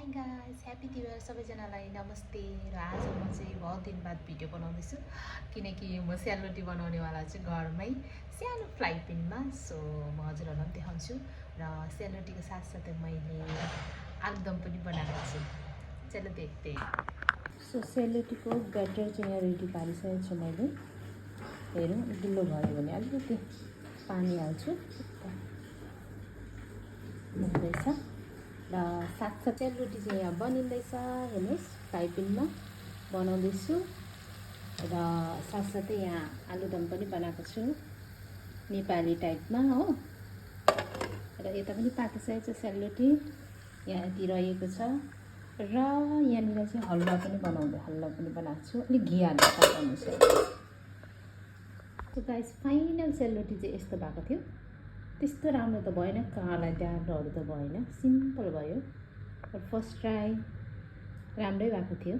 Guys happy new year सबैजनालाई नमस्ते। र आज म चाहिँ बहुत दिन बाद भिडियो बनाउँदैछु किनकि म सेलरोटी बनाउनेवाला छु घरमै सानो फ्राई प्यानमा। सो म हजुरहरूलाई पनि देखाउँछु। र सेलरोटीको साथसाथै मैले आलुदम पनि बनाएको छु। चलो देख्दै। सो सेलरोटीको ब्याटर चाहिँ यहाँ रेडी पारिसकेको छु मैले। हेरौँ गिलो भयो भने अलिकति पानी हाल्छु हुँदैछ। र साथसाथै सेलरोटी चाहिँ यहाँ बनिँदैछ। हेर्नुहोस् फ्राई प्यानमा बनाउँदैछु। र साथसाथै यहाँ आलुदम पनि बनाएको छु नेपाली टाइपमा हो। र यता पनि पाकिसकेको छ सेलरोटी, यहाँ यति रहेको छ। र यहाँनिर चाहिँ हलुवा पनि बनाएको छु। अलिक घिउ हालेर पकाउनु छ। सो गाइस फाइनल सेलरोटी चाहिँ यस्तो भएको थियो। त्यस्तो राम्रो त भएन, काला डाँडोहरू त भएन, सिम्पल भयो। फर्स्ट ट्राई राम्रै भएको थियो।